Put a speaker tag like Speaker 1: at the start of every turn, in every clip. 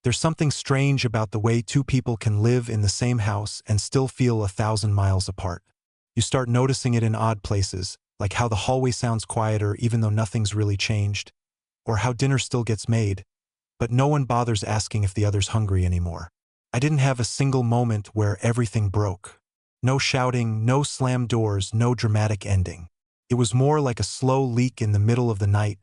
Speaker 1: There's something strange about the way two people can live in the same house and still feel 1,000 miles apart. You start noticing it in odd places, like how the hallway sounds quieter even though nothing's really changed, or how dinner still gets made, but no one bothers asking if the other's hungry anymore. I didn't have a single moment where everything broke. No shouting, no slammed doors, no dramatic ending. It was more like a slow leak in the middle of the night,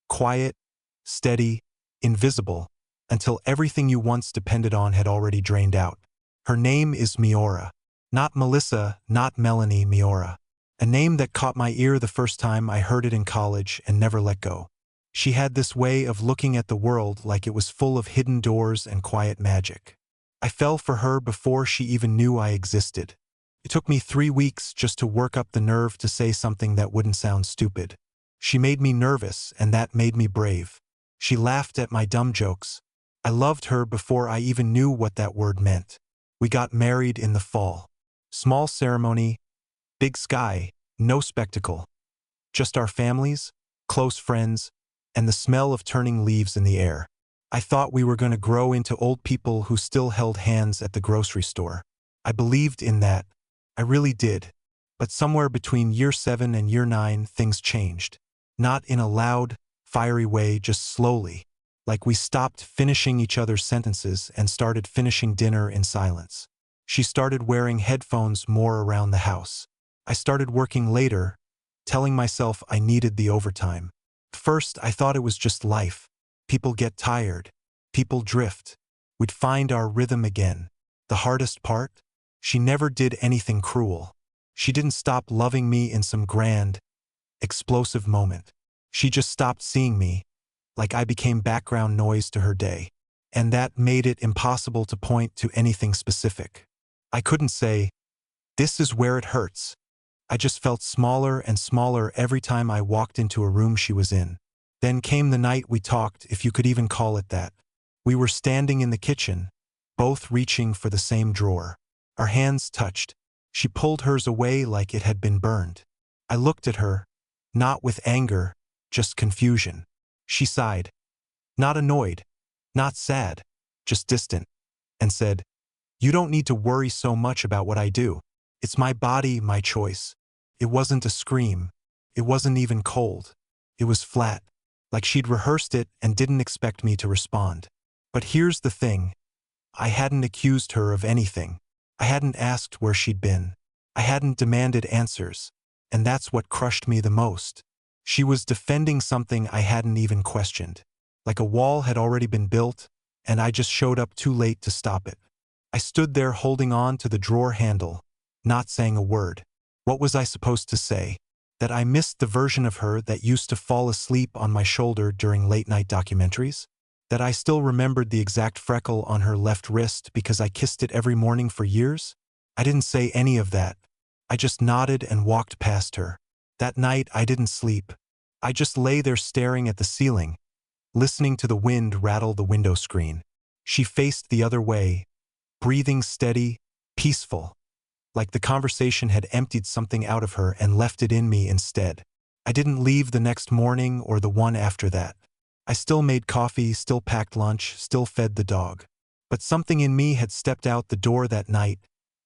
Speaker 1: quiet, steady, invisible, until everything you once depended on had already drained out. Her name is Miora. Not Melissa, not Melanie, Miora. A name that caught my ear the first time I heard it in college and never let go. She had this way of looking at the world like it was full of hidden doors and quiet magic. I fell for her before she even knew I existed. It took me 3 weeks just to work up the nerve to say something that wouldn't sound stupid. She made me nervous, and that made me brave. She laughed at my dumb jokes. I loved her before I even knew what that word meant. We got married in the fall. Small ceremony, big sky, no spectacle. Just our families, close friends, and the smell of turning leaves in the air. I thought we were going to grow into old people who still held hands at the grocery store. I believed in that. I really did. But somewhere between year 7 and year 9, things changed. Not in a loud, fiery way, just slowly. Like we stopped finishing each other's sentences and started finishing dinner in silence. She started wearing headphones more around the house. I started working later, telling myself I needed the overtime. First, I thought it was just life. People get tired. People drift. We'd find our rhythm again. The hardest part? She never did anything cruel. She didn't stop loving me in some grand, explosive moment. She just stopped seeing me, like I became background noise to her day. And that made it impossible to point to anything specific. I couldn't say, "This is where it hurts." I just felt smaller and smaller every time I walked into a room she was in. Then came the night we talked, if you could even call it that. We were standing in the kitchen, both reaching for the same drawer. Our hands touched. She pulled hers away like it had been burned. I looked at her, not with anger, just confusion. She sighed. Not annoyed, not sad, just distant, and said, "You don't need to worry so much about what I do. It's my body, my choice." It wasn't a scream. It wasn't even cold. It was flat, like she'd rehearsed it and didn't expect me to respond. But here's the thing. I hadn't accused her of anything. I hadn't asked where she'd been. I hadn't demanded answers. And that's what crushed me the most. She was defending something I hadn't even questioned. Like a wall had already been built, and I just showed up too late to stop it. I stood there holding on to the drawer handle, not saying a word. What was I supposed to say? That I missed the version of her that used to fall asleep on my shoulder during late-night documentaries? That I still remembered the exact freckle on her left wrist because I kissed it every morning for years? I didn't say any of that. I just nodded and walked past her. That night I didn't sleep. I just lay there staring at the ceiling, listening to the wind rattle the window screen. She faced the other way, breathing steady, peaceful, like the conversation had emptied something out of her and left it in me instead. I didn't leave the next morning or the one after that. I still made coffee, still packed lunch, still fed the dog. But something in me had stepped out the door that night,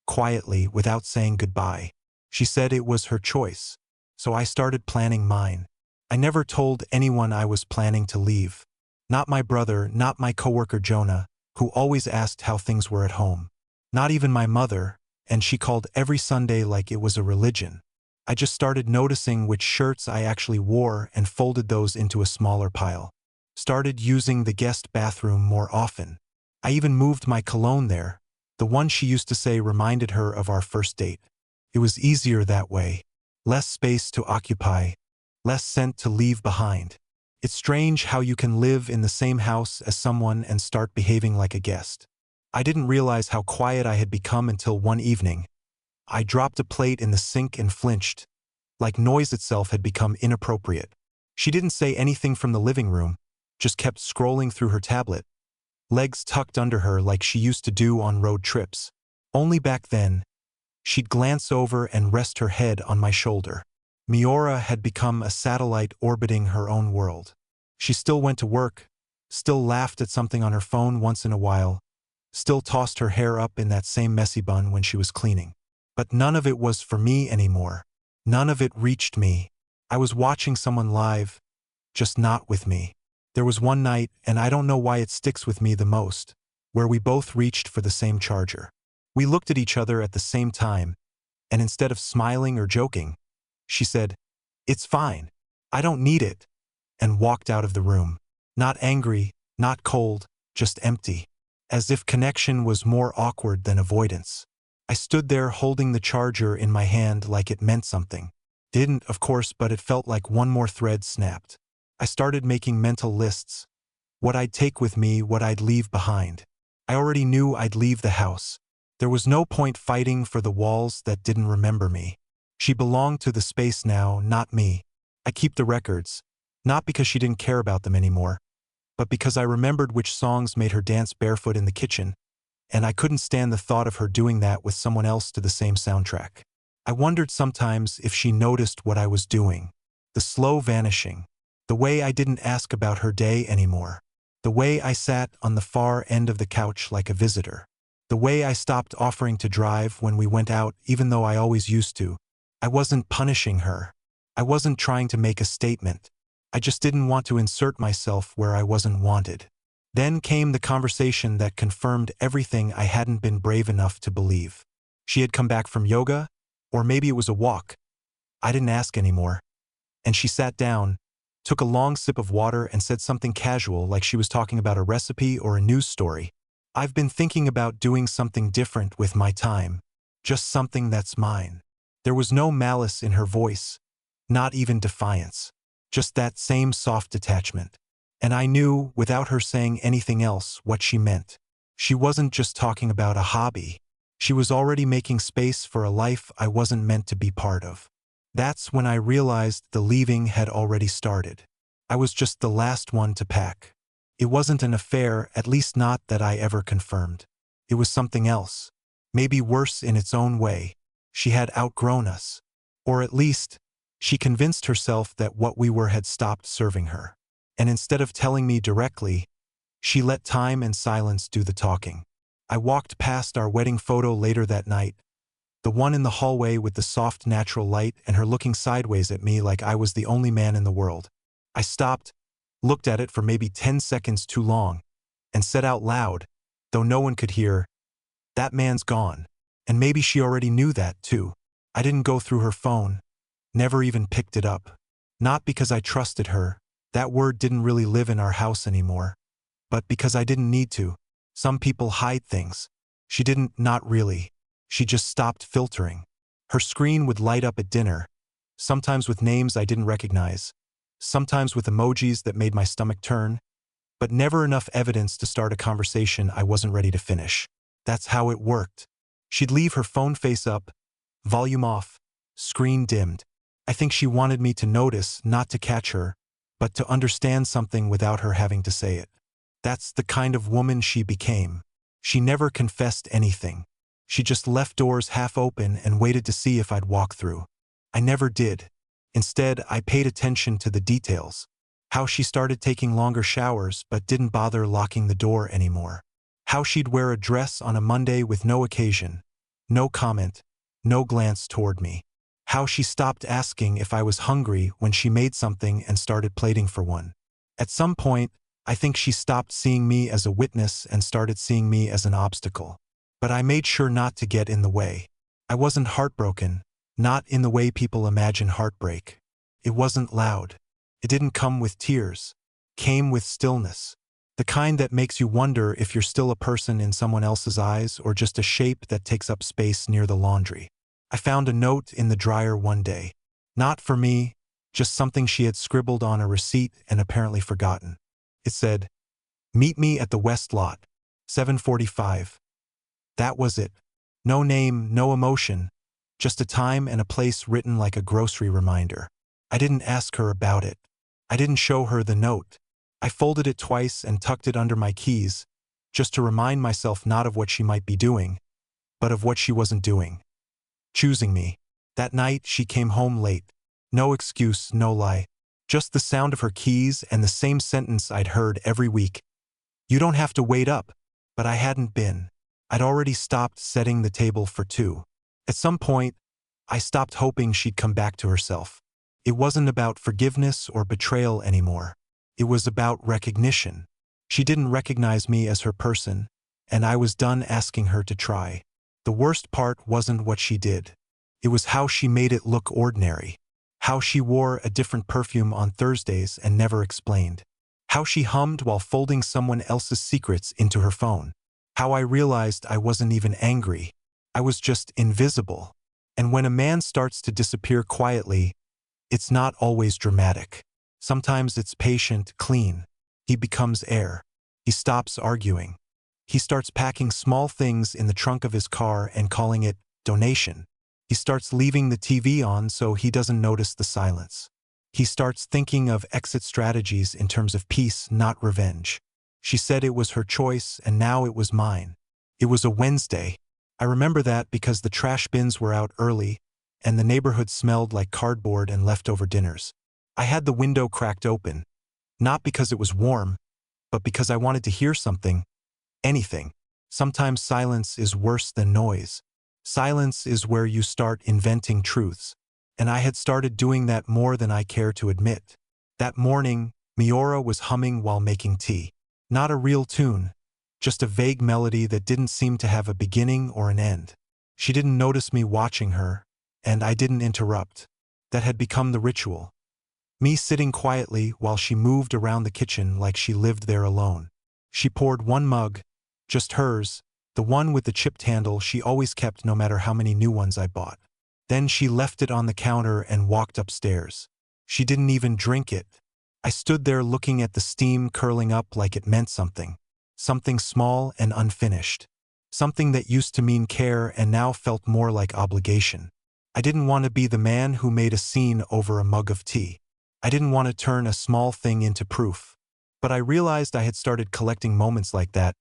Speaker 1: quietly, without saying goodbye. She said it was her choice, so I started planning mine. I never told anyone I was planning to leave. Not my brother, not my coworker Jonah, who always asked how things were at home. Not even my mother, and she called every Sunday like it was a religion. I just started noticing which shirts I actually wore and folded those into a smaller pile. Started using the guest bathroom more often. I even moved my cologne there. The one she used to say reminded her of our first date. It was easier that way. Less space to occupy, less scent to leave behind. It's strange how you can live in the same house as someone and start behaving like a guest. I didn't realize how quiet I had become until one evening. I dropped a plate in the sink and flinched, like noise itself had become inappropriate. She didn't say anything from the living room, just kept scrolling through her tablet, legs tucked under her like she used to do on road trips. Only back then, she'd glance over and rest her head on my shoulder. Miora had become a satellite orbiting her own world. She still went to work, still laughed at something on her phone once in a while, still tossed her hair up in that same messy bun when she was cleaning. But none of it was for me anymore. None of it reached me. I was watching someone live, just not with me. There was one night, and I don't know why it sticks with me the most, where we both reached for the same charger. We looked at each other at the same time, and instead of smiling or joking, she said, "It's fine. I don't need it," and walked out of the room. Not angry, not cold, just empty. As if connection was more awkward than avoidance. I stood there holding the charger in my hand like it meant something. Didn't, of course, but it felt like one more thread snapped. I started making mental lists. What I'd take with me, what I'd leave behind. I already knew I'd leave the house. There was no point fighting for the walls that didn't remember me. She belonged to the space now, not me. I keep the records, not because she didn't care about them anymore, but because I remembered which songs made her dance barefoot in the kitchen, and I couldn't stand the thought of her doing that with someone else to the same soundtrack. I wondered sometimes if she noticed what I was doing. The slow vanishing. The way I didn't ask about her day anymore. The way I sat on the far end of the couch like a visitor. The way I stopped offering to drive when we went out even though I always used to. I wasn't punishing her. I wasn't trying to make a statement. I just didn't want to insert myself where I wasn't wanted. Then came the conversation that confirmed everything I hadn't been brave enough to believe. She had come back from yoga, or maybe it was a walk. I didn't ask anymore. And she sat down, took a long sip of water and said something casual like she was talking about a recipe or a news story. "I've been thinking about doing something different with my time. Just something that's mine." There was no malice in her voice, not even defiance. Just that same soft detachment. And I knew, without her saying anything else, what she meant. She wasn't just talking about a hobby. She was already making space for a life I wasn't meant to be part of. That's when I realized the leaving had already started. I was just the last one to pack. It wasn't an affair, at least not that I ever confirmed. It was something else. Maybe worse in its own way. She had outgrown us. Or at least, she convinced herself that what we were had stopped serving her. And instead of telling me directly, she let time and silence do the talking. I walked past our wedding photo later that night, the one in the hallway with the soft natural light and her looking sideways at me like I was the only man in the world. I stopped, looked at it for maybe 10 seconds too long, and said out loud, though no one could hear, "That man's gone." And maybe she already knew that too. I didn't go through her phone, never even picked it up. Not because I trusted her. That word didn't really live in our house anymore. But because I didn't need to. Some people hide things. She didn't, not really. She just stopped filtering. Her screen would light up at dinner, sometimes with names I didn't recognize, sometimes with emojis that made my stomach turn, but never enough evidence to start a conversation I wasn't ready to finish. That's how it worked. She'd leave her phone face up, volume off, screen dimmed. I think she wanted me to notice, not to catch her, but to understand something without her having to say it. That's the kind of woman she became. She never confessed anything. She just left doors half open and waited to see if I'd walk through. I never did. Instead, I paid attention to the details. How she started taking longer showers but didn't bother locking the door anymore. How she'd wear a dress on a Monday with no occasion, no comment, no glance toward me. How she stopped asking if I was hungry when she made something and started plating for one. At some point, I think she stopped seeing me as a witness and started seeing me as an obstacle. But I made sure not to get in the way. I wasn't heartbroken, not in the way people imagine heartbreak. It wasn't loud. It didn't come with tears. Came with stillness. The kind that makes you wonder if you're still a person in someone else's eyes or just a shape that takes up space near the laundry. I found a note in the dryer one day. Not for me, just something she had scribbled on a receipt and apparently forgotten. It said, "Meet me at the West Lot, 7:45. That was it. No name, no emotion, just a time and a place written like a grocery reminder. I didn't ask her about it. I didn't show her the note. I folded it twice and tucked it under my keys, just to remind myself not of what she might be doing, but of what she wasn't doing. Choosing me. That night, she came home late. No excuse, no lie. Just the sound of her keys and the same sentence I'd heard every week. You don't have to wait up. But I hadn't been. I'd already stopped setting the table for two. At some point, I stopped hoping she'd come back to herself. It wasn't about forgiveness or betrayal anymore. It was about recognition. She didn't recognize me as her person, and I was done asking her to try. The worst part wasn't what she did. It was how she made it look ordinary. How she wore a different perfume on Thursdays and never explained. How she hummed while folding someone else's secrets into her phone. How I realized I wasn't even angry. I was just invisible. And when a man starts to disappear quietly, it's not always dramatic. Sometimes it's patient, clean. He becomes air. He stops arguing. He starts packing small things in the trunk of his car and calling it donation. He starts leaving the TV on so he doesn't notice the silence. He starts thinking of exit strategies in terms of peace, not revenge. She said it was her choice, and now it was mine. It was a Wednesday. I remember that because the trash bins were out early, and the neighborhood smelled like cardboard and leftover dinners. I had the window cracked open, not because it was warm, but because I wanted to hear something, anything. Sometimes silence is worse than noise. Silence is where you start inventing truths. And I had started doing that more than I care to admit. That morning, Miora was humming while making tea. Not a real tune, just a vague melody that didn't seem to have a beginning or an end. She didn't notice me watching her, and I didn't interrupt. That had become the ritual. Me sitting quietly while she moved around the kitchen like she lived there alone. She poured one mug, just hers, the one with the chipped handle she always kept no matter how many new ones I bought. Then she left it on the counter and walked upstairs. She didn't even drink it. I stood there looking at the steam curling up like it meant something. Something small and unfinished. Something that used to mean care and now felt more like obligation. I didn't want to be the man who made a scene over a mug of tea. I didn't want to turn a small thing into proof. But I realized I had started collecting moments like that.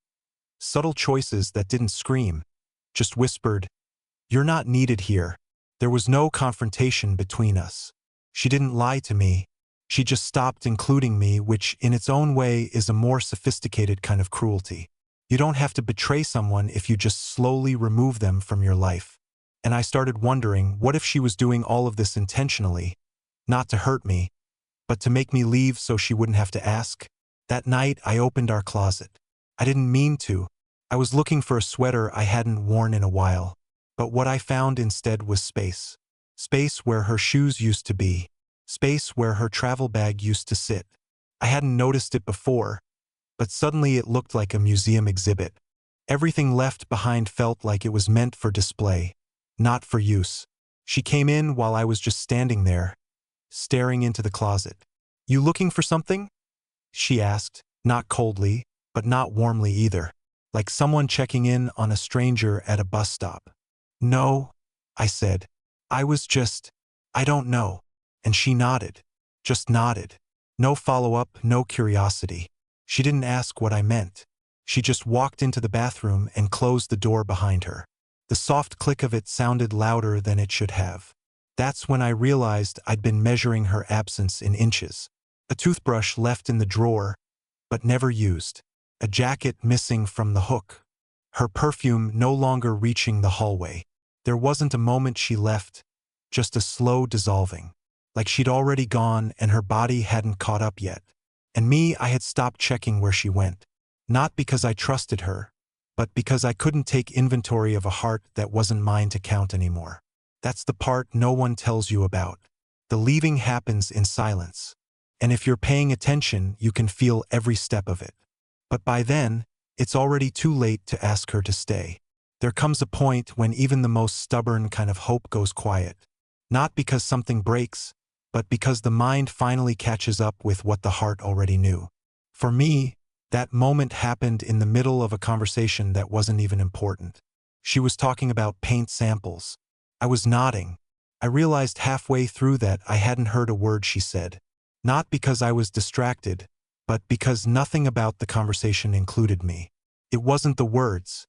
Speaker 1: Subtle choices that didn't scream, just whispered, "You're not needed here." There was no confrontation between us. She didn't lie to me. She just stopped including me, which in its own way is a more sophisticated kind of cruelty. You don't have to betray someone if you just slowly remove them from your life. And I started wondering, what if she was doing all of this intentionally? Not to hurt me, but to make me leave so she wouldn't have to ask? That night, I opened our closet. I didn't mean to. I was looking for a sweater I hadn't worn in a while. But what I found instead was space. Space where her shoes used to be. Space where her travel bag used to sit. I hadn't noticed it before, but suddenly it looked like a museum exhibit. Everything left behind felt like it was meant for display, not for use. She came in while I was just standing there, staring into the closet. "You looking for something?" she asked, not coldly, but not warmly either, like someone checking in on a stranger at a bus stop. "No," I said. I don't know." And she nodded. Just nodded. No follow-up, no curiosity. She didn't ask what I meant. She just walked into the bathroom and closed the door behind her. The soft click of it sounded louder than it should have. That's when I realized I'd been measuring her absence in inches. A toothbrush left in the drawer, but never used. A jacket missing from the hook. Her perfume no longer reaching the hallway. There wasn't a moment she left, just a slow dissolving. Like she'd already gone and her body hadn't caught up yet. And me, I had stopped checking where she went. Not because I trusted her, but because I couldn't take inventory of a heart that wasn't mine to count anymore. That's the part no one tells you about. The leaving happens in silence. And if you're paying attention, you can feel every step of it. But by then, it's already too late to ask her to stay. There comes a point when even the most stubborn kind of hope goes quiet. Not because something breaks, but because the mind finally catches up with what the heart already knew. For me, that moment happened in the middle of a conversation that wasn't even important. She was talking about paint samples. I was nodding. I realized halfway through that I hadn't heard a word she said. Not because I was distracted, but because nothing about the conversation included me. It wasn't the words.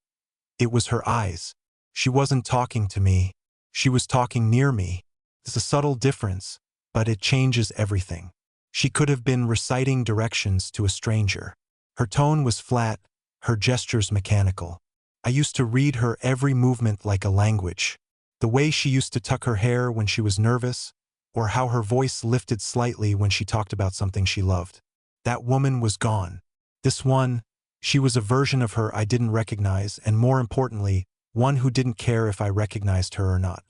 Speaker 1: It was her eyes. She wasn't talking to me. She was talking near me. It's a subtle difference, but it changes everything. She could have been reciting directions to a stranger. Her tone was flat, her gestures mechanical. I used to read her every movement like a language. The way she used to tuck her hair when she was nervous, or how her voice lifted slightly when she talked about something she loved. That woman was gone. This one, she was a version of her I didn't recognize, and more importantly, one who didn't care if I recognized her or not.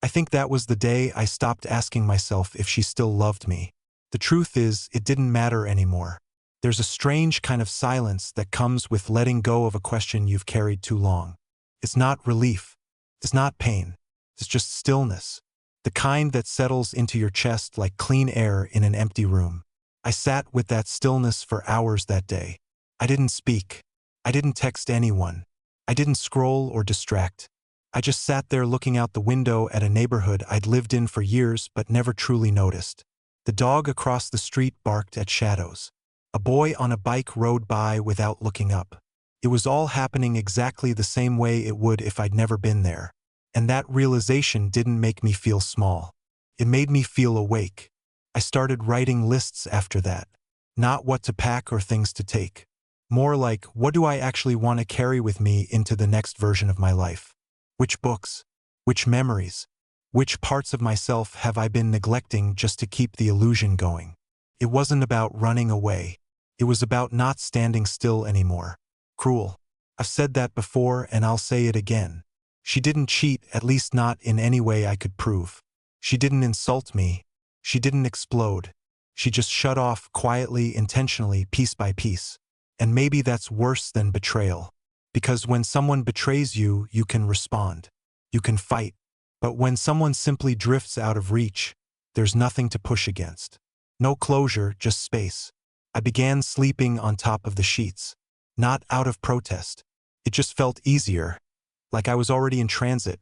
Speaker 1: I think that was the day I stopped asking myself if she still loved me. The truth is, it didn't matter anymore. There's a strange kind of silence that comes with letting go of a question you've carried too long. It's not relief. It's not pain. It's just stillness. The kind that settles into your chest like clean air in an empty room. I sat with that stillness for hours that day. I didn't speak. I didn't text anyone. I didn't scroll or distract. I just sat there looking out the window at a neighborhood I'd lived in for years but never truly noticed. The dog across the street barked at shadows. A boy on a bike rode by without looking up. It was all happening exactly the same way it would if I'd never been there. And that realization didn't make me feel small. It made me feel awake. I started writing lists after that. Not what to pack or things to take. More like, what do I actually want to carry with me into the next version of my life? Which books? Which memories? Which parts of myself have I been neglecting just to keep the illusion going? It wasn't about running away. It was about not standing still anymore. Cruel. I've said that before and I'll say it again. She didn't cheat, at least not in any way I could prove. She didn't insult me. She didn't explode. She just shut off quietly, intentionally, piece by piece. And maybe that's worse than betrayal. Because when someone betrays you, you can respond. You can fight. But when someone simply drifts out of reach, there's nothing to push against. No closure, just space. I began sleeping on top of the sheets. Not out of protest. It just felt easier. Like I was already in transit.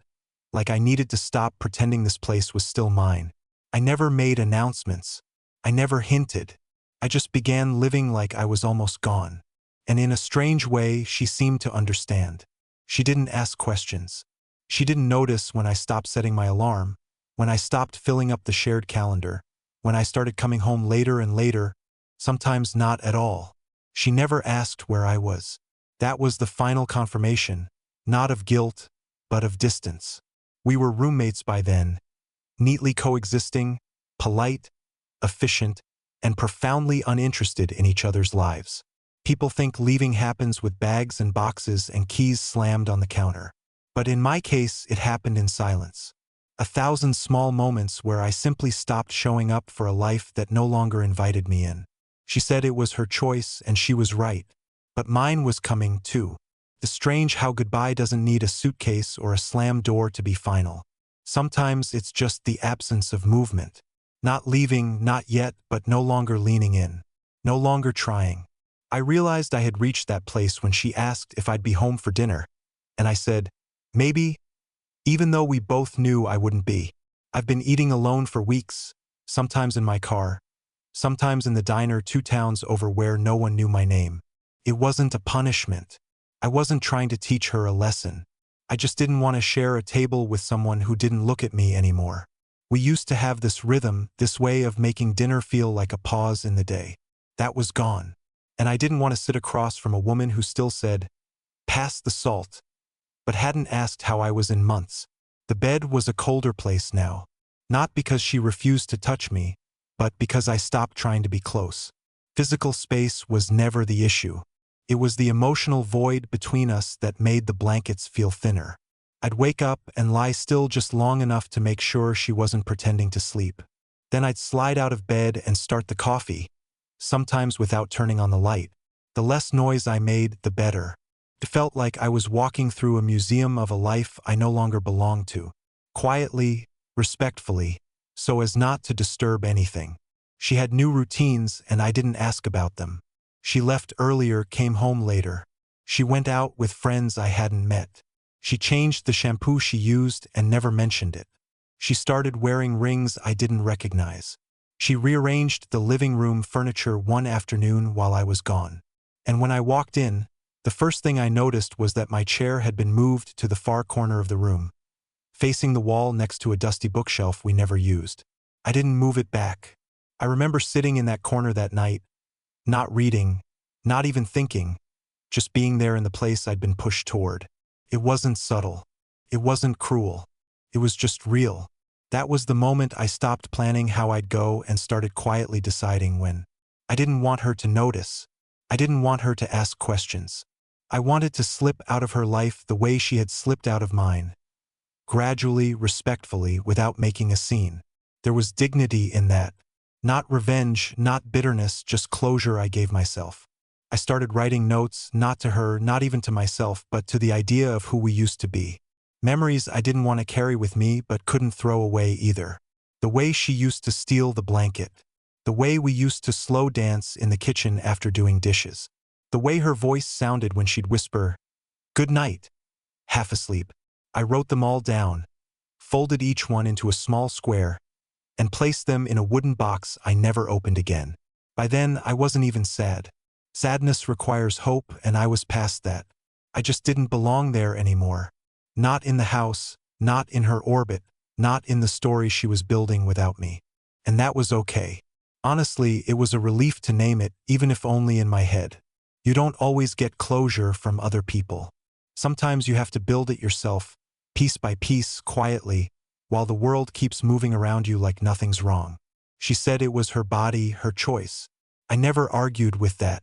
Speaker 1: Like I needed to stop pretending this place was still mine. I never made announcements. I never hinted. I just began living like I was almost gone. And in a strange way, she seemed to understand. She didn't ask questions. She didn't notice when I stopped setting my alarm, when I stopped filling up the shared calendar, when I started coming home later and later, sometimes not at all. She never asked where I was. That was the final confirmation, not of guilt, but of distance. We were roommates by then, neatly coexisting, polite, efficient, and profoundly uninterested in each other's lives. People think leaving happens with bags and boxes and keys slammed on the counter. But in my case, it happened in silence. 1,000 small moments where I simply stopped showing up for a life that no longer invited me in. She said it was her choice and she was right. But mine was coming too. The strange how goodbye doesn't need a suitcase or a slammed door to be final. Sometimes it's just the absence of movement. Not leaving, not yet, but no longer leaning in. No longer trying. I realized I had reached that place when she asked if I'd be home for dinner. And I said, maybe, even though we both knew I wouldn't be. I've been eating alone for weeks, sometimes in my car, sometimes in the diner 2 towns over where no one knew my name. It wasn't a punishment. I wasn't trying to teach her a lesson. I just didn't want to share a table with someone who didn't look at me anymore. We used to have this rhythm, this way of making dinner feel like a pause in the day. That was gone. And I didn't want to sit across from a woman who still said, "Pass the salt," but hadn't asked how I was in months. The bed was a colder place now. Not because she refused to touch me, but because I stopped trying to be close. Physical space was never the issue. It was the emotional void between us that made the blankets feel thinner. I'd wake up and lie still just long enough to make sure she wasn't pretending to sleep. Then I'd slide out of bed and start the coffee, sometimes without turning on the light. The less noise I made, the better. It felt like I was walking through a museum of a life I no longer belonged to. Quietly, respectfully, so as not to disturb anything. She had new routines and I didn't ask about them. She left earlier, came home later. She went out with friends I hadn't met. She changed the shampoo she used and never mentioned it. She started wearing rings I didn't recognize. She rearranged the living room furniture one afternoon while I was gone. And when I walked in, the first thing I noticed was that my chair had been moved to the far corner of the room, facing the wall next to a dusty bookshelf we never used. I didn't move it back. I remember sitting in that corner that night, not reading, not even thinking, just being there in the place I'd been pushed toward. It wasn't subtle. It wasn't cruel. It was just real. That was the moment I stopped planning how I'd go and started quietly deciding when. I didn't want her to notice. I didn't want her to ask questions. I wanted to slip out of her life the way she had slipped out of mine. Gradually, respectfully, without making a scene. There was dignity in that. Not revenge, not bitterness, just closure I gave myself. I started writing notes, not to her, not even to myself, but to the idea of who we used to be. Memories I didn't want to carry with me but couldn't throw away either. The way she used to steal the blanket. The way we used to slow dance in the kitchen after doing dishes. The way her voice sounded when she'd whisper, "Good night," half asleep. I wrote them all down, folded each one into a small square, and placed them in a wooden box I never opened again. By then, I wasn't even sad. Sadness requires hope, and I was past that. I just didn't belong there anymore. Not in the house, not in her orbit, not in the story she was building without me. And that was okay. Honestly, it was a relief to name it, even if only in my head. You don't always get closure from other people. Sometimes you have to build it yourself, piece by piece, quietly, while the world keeps moving around you like nothing's wrong. She said it was her body, her choice. I never argued with that.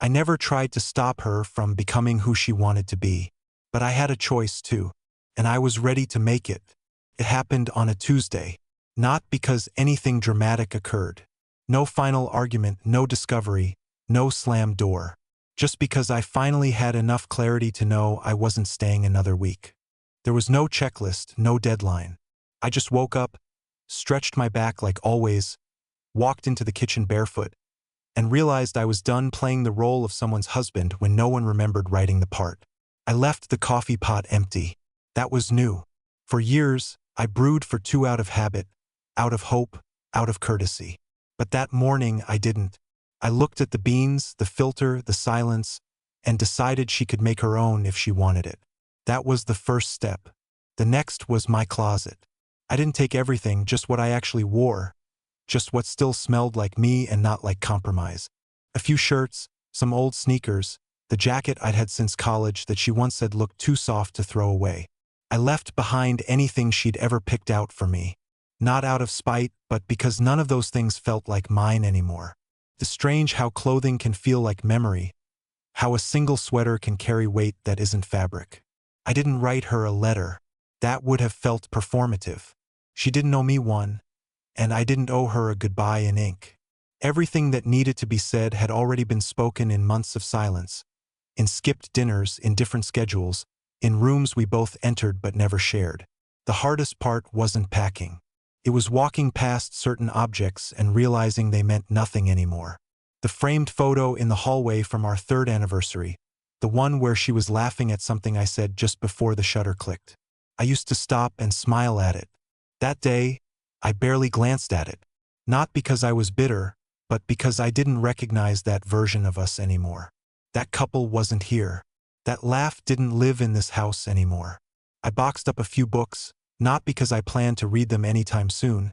Speaker 1: I never tried to stop her from becoming who she wanted to be. But I had a choice too, and I was ready to make it. It happened on a Tuesday. Not because anything dramatic occurred. No final argument, no discovery, no slammed door. Just because I finally had enough clarity to know I wasn't staying another week. There was no checklist, no deadline. I just woke up, stretched my back like always, walked into the kitchen barefoot, and realized I was done playing the role of someone's husband when no one remembered writing the part. I left the coffee pot empty. That was new. For years, I brewed for 2 out of habit, out of hope, out of courtesy. But that morning, I didn't. I looked at the beans, the filter, the silence, and decided she could make her own if she wanted it. That was the first step. The next was my closet. I didn't take everything, just what I actually wore, just what still smelled like me and not like compromise. A few shirts, some old sneakers, the jacket I'd had since college that she once said looked too soft to throw away. I left behind anything she'd ever picked out for me. Not out of spite, but because none of those things felt like mine anymore. It's strange how clothing can feel like memory, how a single sweater can carry weight that isn't fabric. I didn't write her a letter. That would have felt performative. She didn't owe me one, and I didn't owe her a goodbye in ink. Everything that needed to be said had already been spoken in months of silence. In skipped dinners, in different schedules, in rooms we both entered but never shared. The hardest part wasn't packing. It was walking past certain objects and realizing they meant nothing anymore. The framed photo in the hallway from our 3rd anniversary, the one where she was laughing at something I said just before the shutter clicked. I used to stop and smile at it. That day, I barely glanced at it. Not because I was bitter, but because I didn't recognize that version of us anymore. That couple wasn't here. That laugh didn't live in this house anymore. I boxed up a few books, not because I planned to read them anytime soon,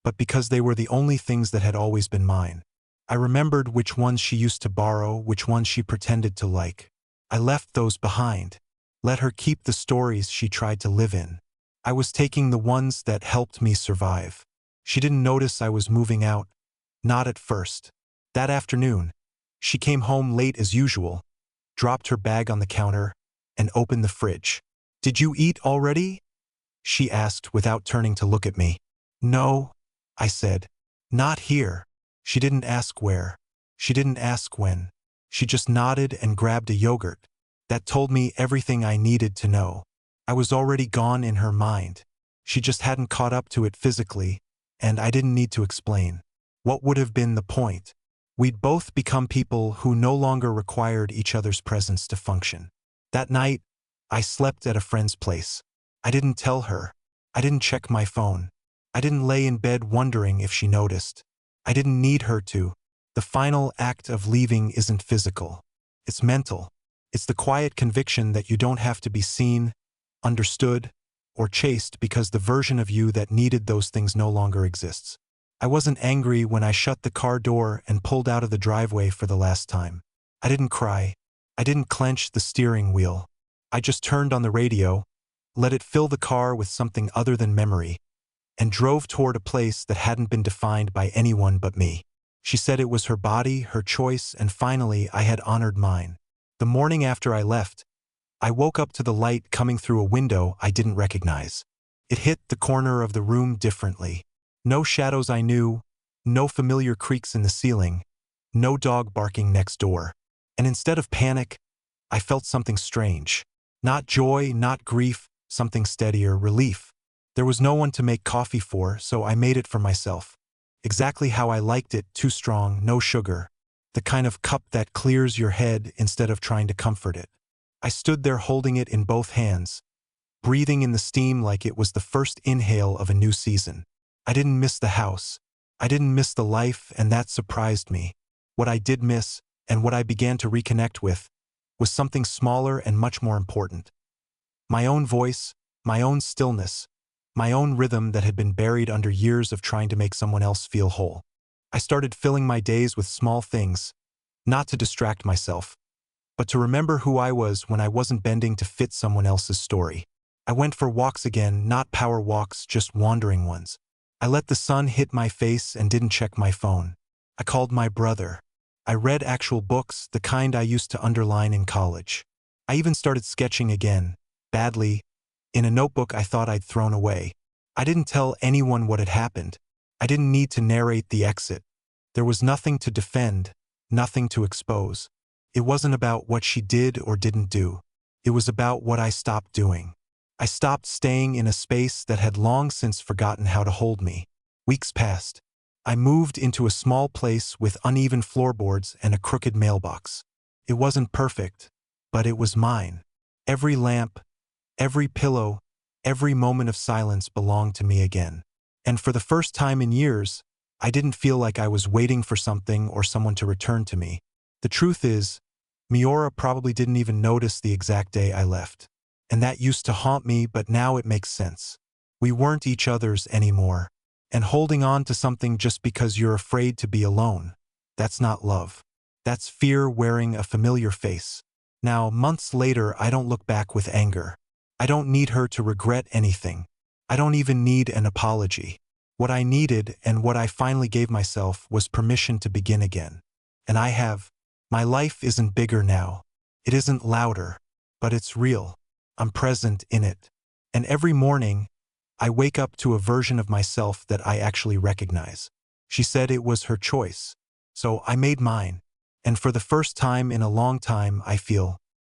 Speaker 1: but because they were the only things that had always been mine. I remembered which ones she used to borrow, which ones she pretended to like. I left those behind. Let her keep the stories she tried to live in. I was taking the ones that helped me survive. She didn't notice I was moving out. Not at first. That afternoon, she came home late as usual, dropped her bag on the counter, and opened the fridge. "Did you eat already?" she asked without turning to look at me. "No," I said. "Not here." She didn't ask where. She didn't ask when. She just nodded and grabbed a yogurt. That told me everything I needed to know. I was already gone in her mind. She just hadn't caught up to it physically, and I didn't need to explain. What would have been the point? We'd both become people who no longer required each other's presence to function. That night, I slept at a friend's place. I didn't tell her. I didn't check my phone. I didn't lay in bed wondering if she noticed. I didn't need her to. The final act of leaving isn't physical. It's mental. It's the quiet conviction that you don't have to be seen, understood, or chased because the version of you that needed those things no longer exists. I wasn't angry when I shut the car door and pulled out of the driveway for the last time. I didn't cry. I didn't clench the steering wheel. I just turned on the radio, let it fill the car with something other than memory, and drove toward a place that hadn't been defined by anyone but me. She said it was her body, her choice, and finally I had honored mine. The morning after I left, I woke up to the light coming through a window I didn't recognize. It hit the corner of the room differently. No shadows I knew, no familiar creaks in the ceiling, no dog barking next door. And instead of panic, I felt something strange. Not joy, not grief, something steadier, relief. There was no one to make coffee for, so I made it for myself. Exactly how I liked it, too strong, no sugar. The kind of cup that clears your head instead of trying to comfort it. I stood there holding it in both hands, breathing in the steam like it was the first inhale of a new season. I didn't miss the house. I didn't miss the life, and that surprised me. What I did miss, and what I began to reconnect with, was something smaller and much more important. My own voice, my own stillness, my own rhythm that had been buried under years of trying to make someone else feel whole. I started filling my days with small things, not to distract myself, but to remember who I was when I wasn't bending to fit someone else's story. I went for walks again, not power walks, just wandering ones. I let the sun hit my face and didn't check my phone. I called my brother. I read actual books, the kind I used to underline in college. I even started sketching again, badly, in a notebook I thought I'd thrown away. I didn't tell anyone what had happened. I didn't need to narrate the exit. There was nothing to defend, nothing to expose. It wasn't about what she did or didn't do. It was about what I stopped doing. I stopped staying in a space that had long since forgotten how to hold me. Weeks passed. I moved into a small place with uneven floorboards and a crooked mailbox. It wasn't perfect, but it was mine. Every lamp, every pillow, every moment of silence belonged to me again. And for the first time in years, I didn't feel like I was waiting for something or someone to return to me. The truth is, Miora probably didn't even notice the exact day I left. And that used to haunt me, but now it makes sense. We weren't each other's anymore. And holding on to something just because you're afraid to be alone, that's not love. That's fear wearing a familiar face. Now, months later, I don't look back with anger. I don't need her to regret anything. I don't even need an apology. What I needed and what I finally gave myself was permission to begin again. And I have. My life isn't bigger now. It isn't louder, but it's real. I'm present in it. And every morning, I wake up to a version of myself that I actually recognize. She said it was her choice. So I made mine. And for the first time in a long time, I feel